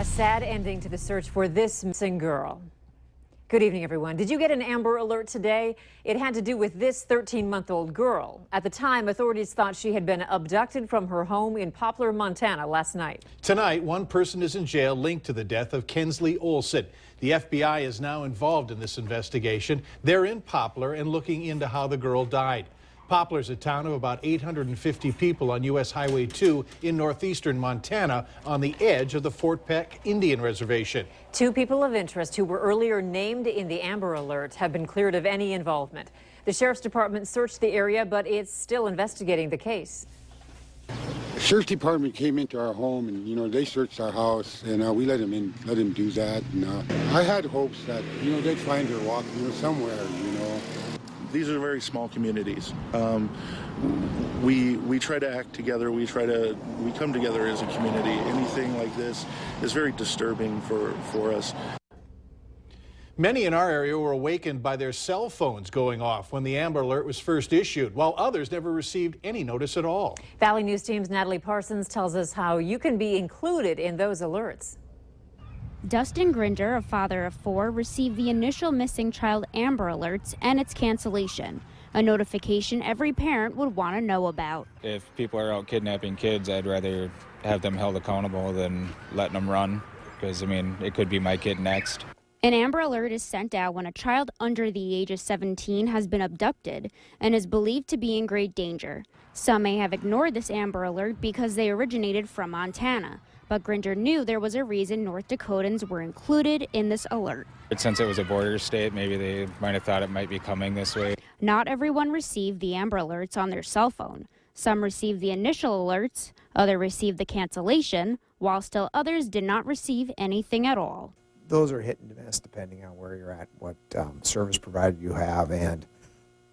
A sad ending to the search for this missing girl. Good evening, everyone. Did you get an Amber Alert today? It had to do with this 13-month-old girl. At the time, authorities thought she had been abducted from her home in Poplar, Montana last night. Tonight, one person is in jail linked to the death of Kensley Olson. The FBI is now involved in this investigation. They're in Poplar and looking into how the girl died. Poplar's a town of about 850 people on U.S. Highway 2 in northeastern Montana on the edge of the Fort Peck Indian Reservation. Two people of interest who were earlier named in the Amber Alert have been cleared of any involvement. The Sheriff's Department searched the area, but it's still investigating the case. The Sheriff's Department came into our home and, they searched our house and we let them in, let them do that. And I had hopes that, they'd find her walking somewhere, These are very small communities. We try to act together. We come together as a community. Anything like this is very disturbing for us. Many in our area were awakened by their cell phones going off when the Amber Alert was first issued, while others never received any notice at all. Valley News Team's Natalie Parsons tells us how you can be included in those alerts. Dustin Gringer, a father of 4, received the initial missing child Amber Alerts and its cancellation, a notification every parent would want to know about. If people are out kidnapping kids, I'd rather have them held accountable than letting them run, because, it could be my kid next. An Amber Alert is sent out when a child under the age of 17 has been abducted and is believed to be in great danger. Some may have ignored this Amber Alert because they originated from Montana. But Gringer knew there was a reason North Dakotans were included in this alert. Since it was a border state, maybe they might have thought it might be coming this way. Not everyone received the Amber Alerts on their cell phone. Some received the initial alerts, others received the cancellation, while still others did not receive anything at all. Those are hit and miss depending on where you're at, what service provider you have, and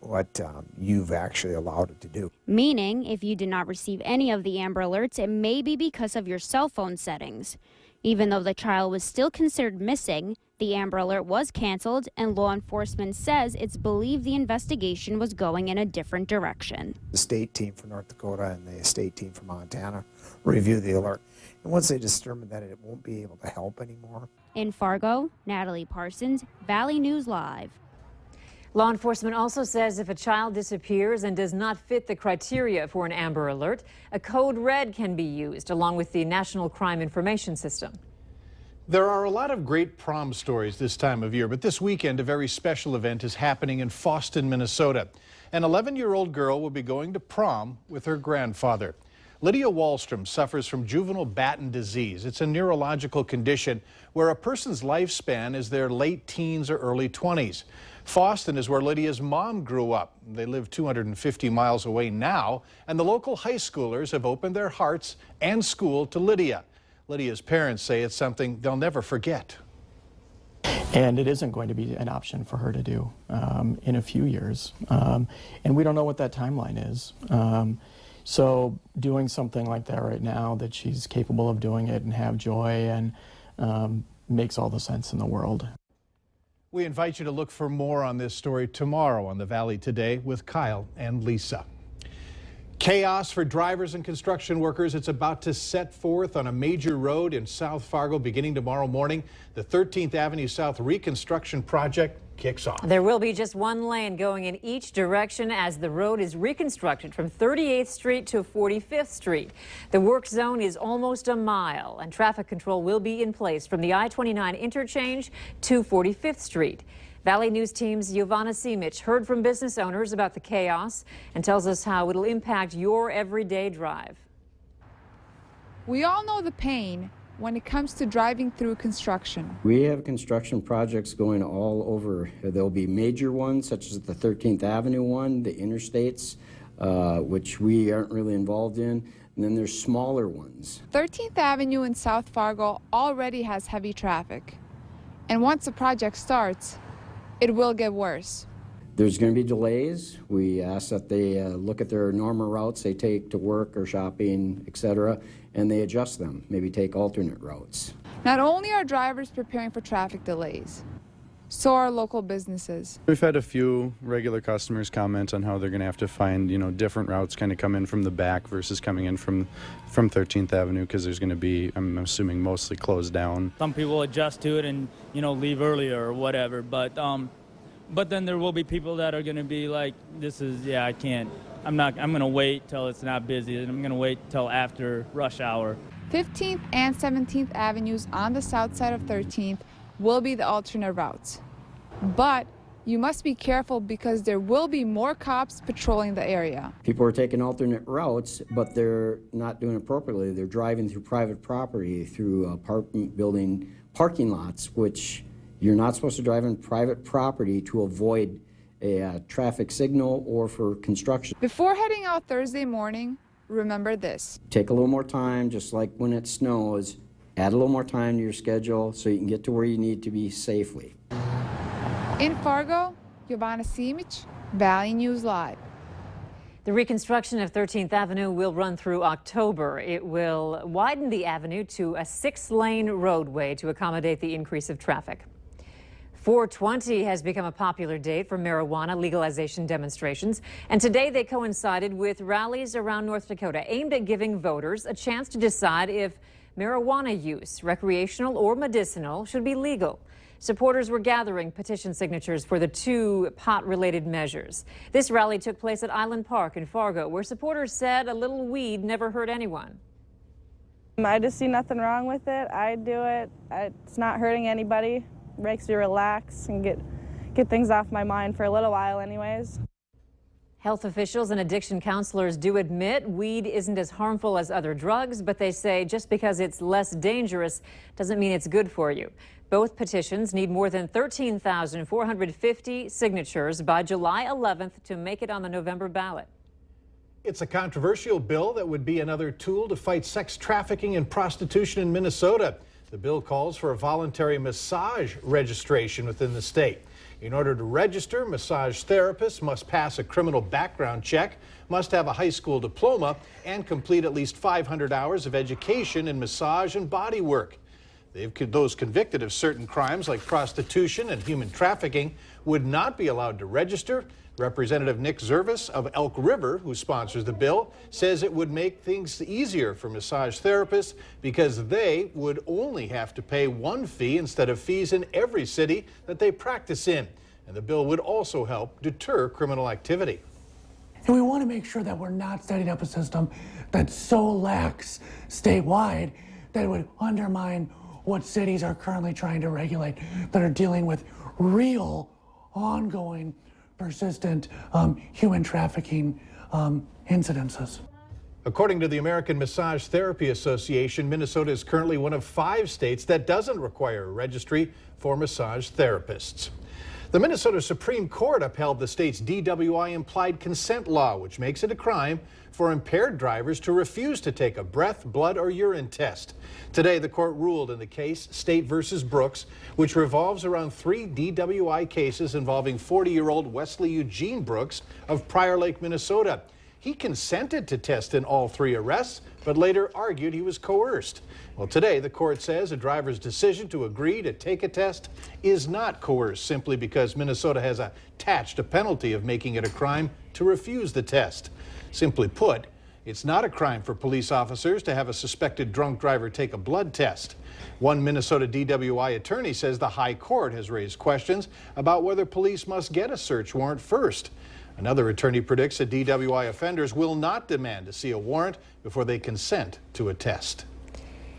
what you've actually allowed it to do. Meaning, if you did not receive any of the Amber Alerts, it may be because of your cell phone settings. Even though the child was still considered missing, the Amber Alert was canceled, and law enforcement says it's believed the investigation was going in a different direction. The state team for North Dakota and the state team for Montana review the alert. And once they determine that it won't be able to help anymore. In Fargo, Natalie Parsons, Valley News Live. Law enforcement also says if a child disappears and does not fit the criteria for an Amber Alert, a code red can be used along with the National Crime Information System. There are a lot of great prom stories this time of year, but this weekend a very special event is happening in Faustin, Minnesota. An 11-year-old girl will be going to prom with her grandfather. Lydia Wallstrom suffers from juvenile Batten disease. It's a neurological condition where a person's lifespan is their late teens or early 20s. Faustin is where Lydia's mom grew up. They live 250 miles away now, and the local high schoolers have opened their hearts and school to Lydia. Lydia's parents say it's something they'll never forget. And it isn't going to be an option for her to do in a few years. And we don't know what that timeline is. So doing something like that right now, that she's capable of doing it and have joy, and makes all the sense in the world. We invite you to look for more on this story tomorrow on the Valley Today with Kyle and Lisa. Chaos for drivers and construction workers. It's about to set forth on a major road in South Fargo beginning tomorrow morning. The 13th Avenue South Reconstruction project kicks off. There will be just one lane going in each direction as the road is reconstructed from 38th Street to 45th Street. The work zone is almost a mile, and traffic control will be in place from the I-29 interchange to 45th Street. Valley News Team's Giovanna Simic heard from business owners about the chaos and tells us how it'll impact your everyday drive. We all know the pain when it comes to driving through construction. We have construction projects going all over. There'll be major ones, such as the 13th Avenue one, the interstates, which we aren't really involved in, and then there's smaller ones. 13th Avenue in South Fargo already has heavy traffic. And once the project starts, it will get worse. There's going to be delays. We ask that they look at their normal routes they take to work or shopping, etc., and they adjust them, maybe take alternate routes. Not only are drivers preparing for traffic delays, So are local businesses. We've had a few regular customers comment on how they're going to have to find, different routes, kind of come in from the back versus coming in from 13th Avenue, because there's going to be, I'm assuming, mostly closed down. Some people adjust to it and, leave earlier or whatever, but then there will be people that are going to be like, I can't. I'm going to wait till it's not busy, and I'm going to wait till after rush hour. 15th and 17th Avenues on the south side of 13th will be the alternate routes. But you must be careful because there will be more cops patrolling the area. People are taking alternate routes, but they're not doing it appropriately. They're driving through private property, through apartment building parking lots, which you're not supposed to drive in private property to avoid a traffic signal or for construction. Before heading out Thursday morning, remember this. Take a little more time, just like when it snows. Add a little more time to your schedule so you can get to where you need to be safely. In Fargo, Giovanna Simic, Valley News Live. The reconstruction of 13th Avenue will run through October. It will widen the avenue to a 6-lane roadway to accommodate the increase of traffic. 420 has become a popular date for marijuana legalization demonstrations, and today they coincided with rallies around North Dakota aimed at giving voters a chance to decide if marijuana use, recreational or medicinal, should be legal. Supporters were gathering petition signatures for the 2 pot-related measures. This rally took place at Island Park in Fargo, where supporters said a little weed never hurt anyone. I just see nothing wrong with it. I do it. It's not hurting anybody. It makes me relax and get things off my mind for a little while anyways. Health officials and addiction counselors do admit weed isn't as harmful as other drugs, but they say just because it's less dangerous doesn't mean it's good for you. Both petitions need more than 13,450 signatures by July 11th to make it on the November ballot. It's a controversial bill that would be another tool to fight sex trafficking and prostitution in Minnesota. The bill calls for a voluntary massage registration within the state. In order to register, massage therapists must pass a criminal background check, must have a high school diploma, and complete at least 500 hours of education in massage and body work. Those convicted of certain crimes like prostitution and human trafficking would not be allowed to register. Representative Nick Zervis of Elk River, who sponsors the bill, says it would make things easier for massage therapists because they would only have to pay one fee instead of fees in every city that they practice in. And the bill would also help deter criminal activity. And we want to make sure that we're not setting up a system that's so lax statewide that it would undermine what cities are currently trying to regulate, that are dealing with real, ongoing, persistent human trafficking incidences. According to the American Massage Therapy Association, Minnesota is currently one of 5 states that doesn't require a registry for massage therapists. The Minnesota Supreme Court upheld the state's DWI implied consent law, which makes it a crime for impaired drivers to refuse to take a breath, blood, or urine test. Today, the court ruled in the case State versus Brooks, which revolves around 3 DWI cases involving 40-year-old Wesley Eugene Brooks of Prior Lake, Minnesota. He consented to test in all 3 arrests, but later argued he was coerced. Well, today, the court says a driver's decision to agree to take a test is not coerced simply because Minnesota has attached a penalty of making it a crime to refuse the test. Simply put, it's not a crime for police officers to have a suspected drunk driver take a blood test. One Minnesota DWI attorney says the High Court has raised questions about whether police must get a search warrant first. Another attorney predicts that DWI offenders will not demand to see a warrant before they consent to a test.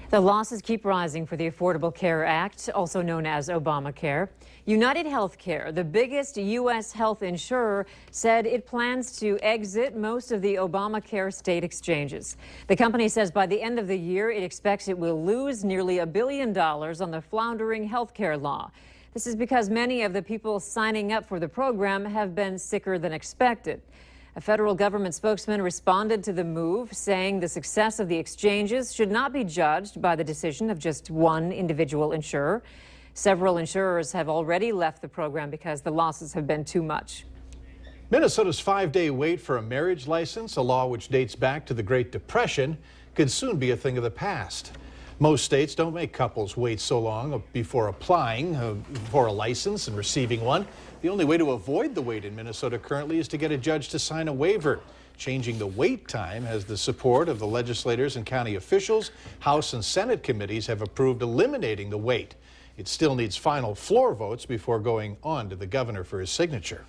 The losses keep rising for the Affordable Care Act, also known as Obamacare. United Healthcare, the biggest U.S. health insurer, said it plans to exit most of the Obamacare state exchanges. The company says by the end of the year, it expects it will lose nearly $1 billion on the floundering healthcare law. This is because many of the people signing up for the program have been sicker than expected. A federal government spokesman responded to the move, saying the success of the exchanges should not be judged by the decision of just one individual insurer. Several insurers have already left the program because the losses have been too much. Minnesota's 5-day wait for a marriage license, a law which dates back to the Great Depression, could soon be a thing of the past. Most states don't make couples wait so long before applying for a license and receiving one. The only way to avoid the wait in Minnesota currently is to get a judge to sign a waiver. Changing the wait time has the support of the legislators and county officials. House and Senate committees have approved eliminating the wait. It still needs final floor votes before going on to the governor for his signature.